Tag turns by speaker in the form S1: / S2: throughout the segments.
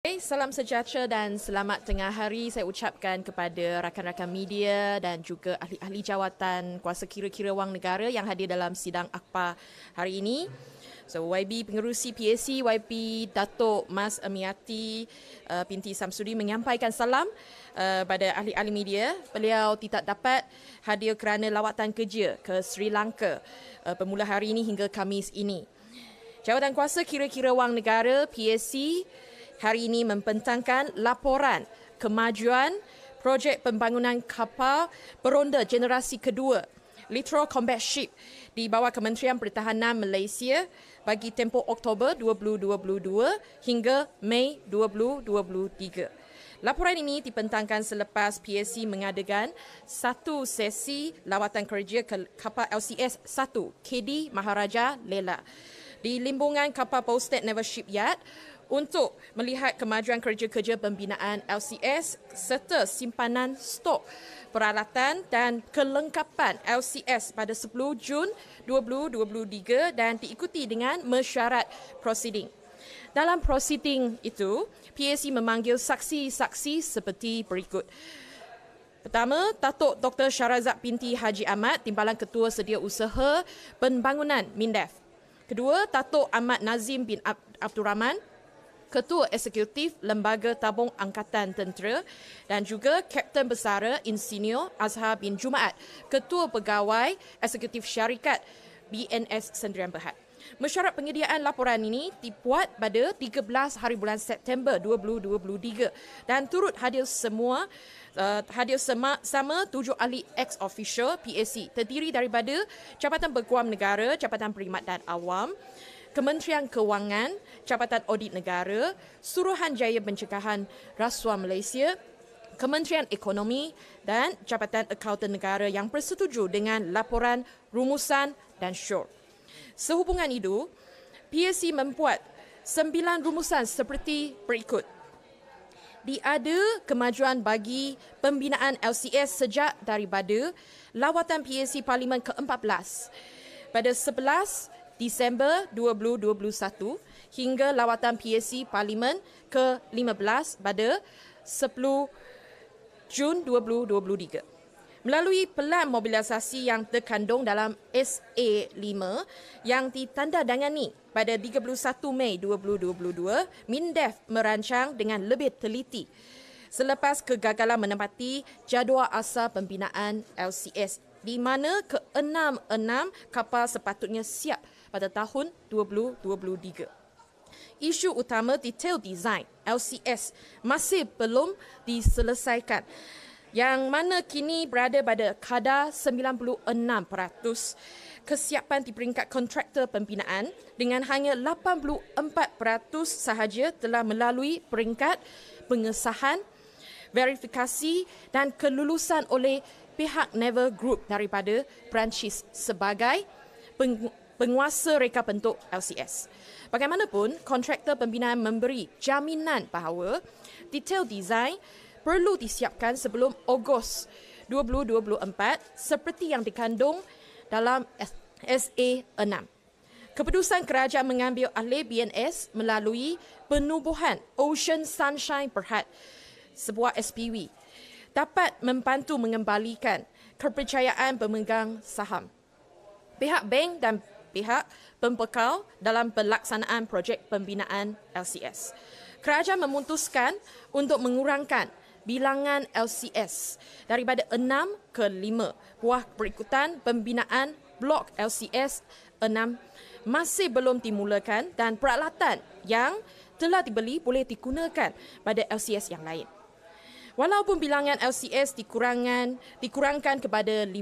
S1: Salam sejahtera dan selamat tengah hari saya ucapkan kepada rakan-rakan media dan juga ahli-ahli jawatan kuasa kira-kira wang negara yang hadir dalam sidang akhbar hari ini. So YB Pengerusi PAC YB Datuk Mas Amiati binti Samsudi menyampaikan salam pada ahli-ahli media. Beliau tidak dapat hadir kerana lawatan kerja ke Sri Lanka bermula hari ini hingga Khamis ini. Jawatan kuasa kira-kira wang negara PAC hari ini membentangkan laporan kemajuan projek pembangunan kapal beronda generasi kedua Littoral Combat Ship di bawah Kementerian Pertahanan Malaysia bagi tempoh Oktober 2022 hingga Mei 2023. Laporan ini dibentangkan selepas PAC mengadakan satu sesi lawatan kerja ke kapal LCS 1 KD Maharaja Lela di limbungan kapal Bolstead Naval Shipyard untuk melihat kemajuan kerja-kerja pembinaan LCS serta simpanan stok peralatan dan kelengkapan LCS pada 10 Jun 2023 dan diikuti dengan mesyuarat prosiding. Dalam prosiding itu, PAC memanggil saksi-saksi seperti berikut. Pertama, Datuk Dr. Syarazad binti Haji Ahmad, Timbalan Ketua Sedia Usaha Pembangunan MINDEF. Kedua, Datuk Ahmad Nazim bin Abdul Rahman, Ketua Eksekutif Lembaga Tabung Angkatan Tentera dan juga Kapten Besara Insinyur Azhar bin Jumaat, Ketua Pegawai Eksekutif Syarikat BNS Sendirian Berhad. Mesyuarat penyediaan laporan ini dibuat pada 13 hari bulan September 2023 dan turut hadir sama 7 ahli ex-official PAC terdiri daripada Jabatan Peguam Negara, Jabatan Perkhidmatan Awam, Kementerian Kewangan, Jabatan Audit Negara, Suruhanjaya Pencegahan Rasuah Malaysia, Kementerian Ekonomi dan Jabatan Akauntan Negara yang bersetuju dengan laporan, rumusan dan syur. Sehubungan itu, PAC membuat 9 rumusan seperti berikut. Diada kemajuan bagi pembinaan LCS sejak daripada lawatan PAC Parlimen ke-14 pada 11 Disember 2021 hingga lawatan PAC Parlimen ke-15 pada 10 Jun 2023. Melalui pelan mobilisasi yang terkandung dalam SA5 yang ditandadangani pada 31 Mei 2022, MINDEF merancang dengan lebih teliti selepas kegagalan menempati jadual asal pembinaan LCS di mana ke-6 kapal sepatutnya siap pada tahun 2023. Isu utama detail design LCS masih belum diselesaikan yang mana kini berada pada kadar 96% kesiapan di peringkat kontraktor pembinaan dengan hanya 84% sahaja telah melalui peringkat pengesahan, verifikasi dan kelulusan oleh pihak Naval Group daripada Perancis sebagai penguasa reka bentuk LCS. Bagaimanapun, kontraktor pembinaan memberi jaminan bahawa detail design perlu disiapkan sebelum Ogos 2024 seperti yang dikandung dalam SA6. Keputusan kerajaan mengambil alih BNS melalui penubuhan Ocean Sunshine Berhad, sebuah SPV, dapat membantu mengembalikan kepercayaan pemegang saham, pihak bank dan pihak pembekal dalam pelaksanaan projek pembinaan LCS. Kerajaan memutuskan untuk mengurangkan bilangan LCS daripada 6 ke 5 buah berikutan pembinaan blok LCS 6 masih belum dimulakan dan peralatan yang telah dibeli boleh digunakan pada LCS yang lain. Walaupun bilangan LCS dikurangkan kepada 5,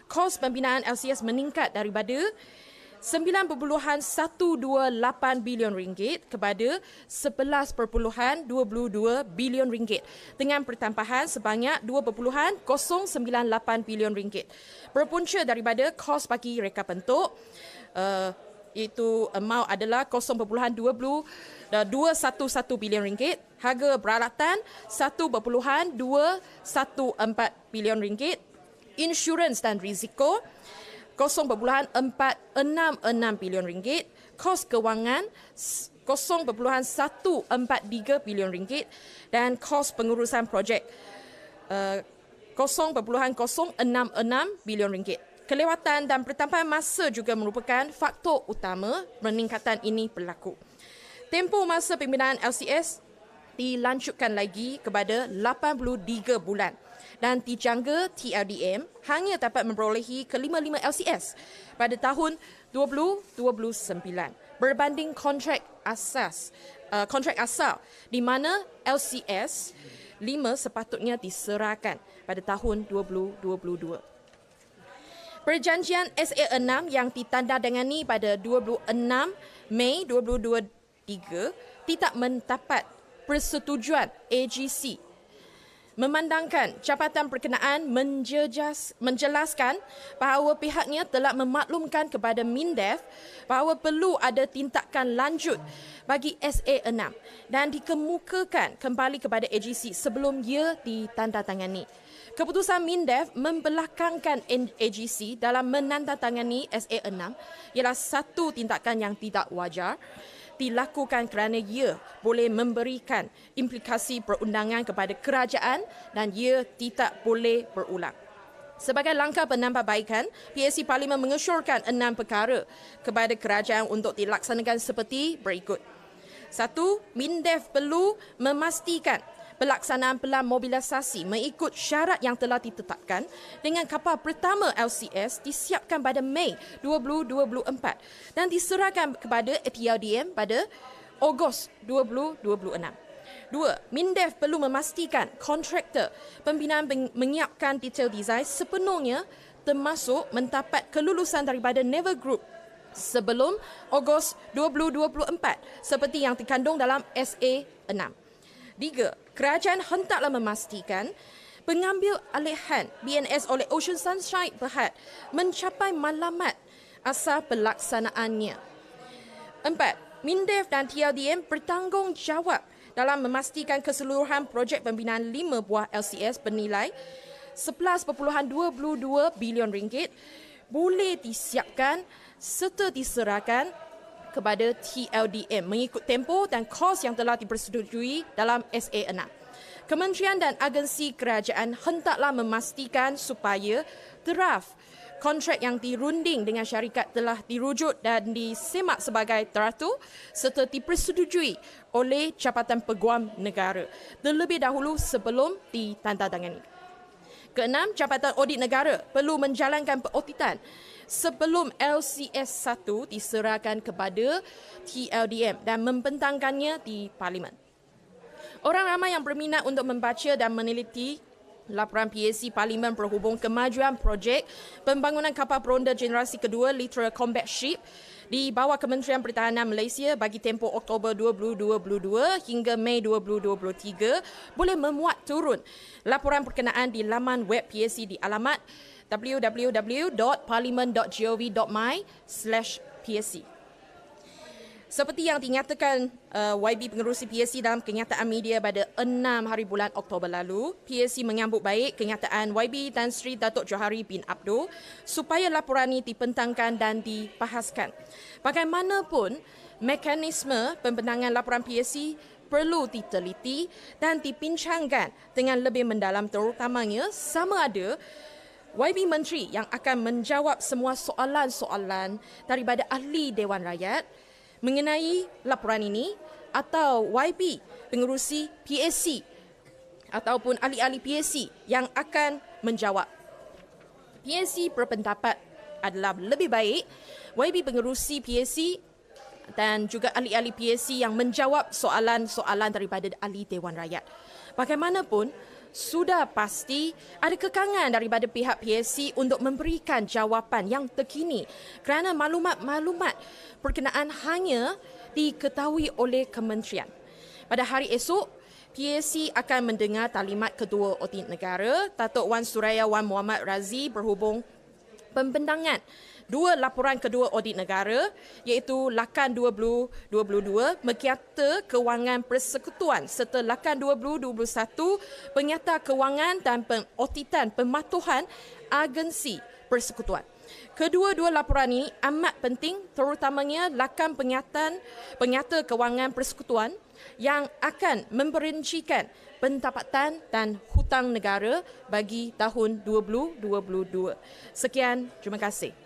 S1: kos pembinaan LCS meningkat daripada 9.128 bilion ringgit kepada 11.22 bilion ringgit dengan pertambahan sebanyak 2.098 bilion ringgit. Berpunca daripada kos bagi reka bentuk itu amount adalah 0.211 bilion ringgit, harga peralatan 1.214 bilion ringgit, insurans dan risiko 0.466 bilion ringgit, kos kewangan 0.143 bilion ringgit dan kos pengurusan projek 0.066 bilion ringgit. Kelewatan dan pertambahan masa juga merupakan faktor utama peningkatan ini berlaku. Tempoh masa pembinaan LCS dilanjutkan lagi kepada 83 bulan dan dijangka TLDM hanya dapat memperolehi ke-55 LCS pada tahun 2029 berbanding kontrak asal di mana LCS 5 sepatutnya diserahkan pada tahun 2022. Perjanjian SA6 yang ditandatangani pada 26 Mei 2023 tidak mendapat persetujuan AGC. Memandangkan Jabatan Perkenaan menjelaskan bahawa pihaknya telah memaklumkan kepada MINDEF bahawa perlu ada tindakan lanjut bagi SA6 dan dikemukakan kembali kepada AGC sebelum ia ditandatangani. Keputusan MINDEF membelakangkan AGC dalam menandatangani SA6 ialah satu tindakan yang tidak wajar dilakukan kerana ia boleh memberikan implikasi perundangan kepada kerajaan dan ia tidak boleh berulang. Sebagai langkah penambahbaikan, PSC Parlimen mengesyorkan 6 perkara kepada kerajaan untuk dilaksanakan seperti berikut. 1. MINDEF perlu memastikan pelaksanaan pelan mobilisasi mengikut syarat yang telah ditetapkan dengan kapal pertama LCS disiapkan pada Mei 2024 dan diserahkan kepada TLDM pada Ogos 2026. 2. MINDEF perlu memastikan kontraktor pembinaan menyiapkan detail design sepenuhnya termasuk mendapat kelulusan daripada Naval Group sebelum Ogos 2024 seperti yang terkandung dalam SA6. 3. Kerajaan hendaklah memastikan pengambil alihan BNS oleh Ocean Sunshine Berhad mencapai matlamat asal pelaksanaannya. 4. MINDEF dan TLDM bertanggungjawab dalam memastikan keseluruhan projek pembinaan 5 buah LCS bernilai 11.22 bilion ringgit boleh disiapkan serta diserahkan kepada TLDM mengikut tempoh dan kos yang telah dipersetujui dalam SA6. Kementerian dan agensi kerajaan hendaklah memastikan supaya draft kontrak yang dirunding dengan syarikat telah dirujuk dan disemak sebagai teratur serta dipersetujui oleh Jabatan Peguam Negara terlebih dahulu sebelum ditandatangani. Keenam, Jabatan Audit Negara perlu menjalankan perauditan sebelum LCS 1 diserahkan kepada TLDM dan membentangkannya di Parlimen. Orang ramai yang berminat untuk membaca dan meneliti laporan PSC Parlimen berhubung kemajuan projek pembangunan kapal peronda generasi kedua Literal Combat Ship di bawah Kementerian Pertahanan Malaysia bagi tempoh Oktober 2022 hingga Mei 2023 boleh memuat turun laporan berkenaan di laman web PSC di alamat www.parliament.gov.my/PSC. Seperti yang dinyatakan YB pengerusi PSC dalam kenyataan media pada 6 hari bulan Oktober lalu, PSC menyambut baik kenyataan YB Tan Sri Datuk Johari bin Abdul supaya laporan ini dibentangkan dan dibahaskan. Bagaimanapun, mekanisme pembentangan laporan PSC perlu diteliti dan dibincangkan dengan lebih mendalam terutamanya sama ada YB Menteri yang akan menjawab semua soalan-soalan daripada ahli Dewan Rakyat mengenai laporan ini atau YB pengerusi PSC ataupun ahli-ahli PSC yang akan menjawab. PSC berpendapat adalah lebih baik YB pengerusi PSC dan juga ahli-ahli PSC yang menjawab soalan-soalan daripada ahli Dewan Rakyat. Bagaimanapun, sudah pasti ada kekangan daripada pihak PSC untuk memberikan jawapan yang terkini kerana maklumat-maklumat berkenaan hanya diketahui oleh kementerian. Pada hari esok, PSC akan mendengar talimat Ketua Audit Negara, Datuk Wan Suraya Wan Muhammad Razi berhubung pembentangan dua laporan Kedua Audit Negara iaitu Lakan 2022 Mekiata Kewangan Persekutuan serta Lakan 2021 Penyata Kewangan dan Pengauditan Pematuhan Agensi Persekutuan. Kedua-dua laporan ini amat penting, terutamanya lakam penyata kewangan persekutuan yang akan memperincikan pendapatan dan hutang negara bagi tahun 2022. Sekian, terima kasih.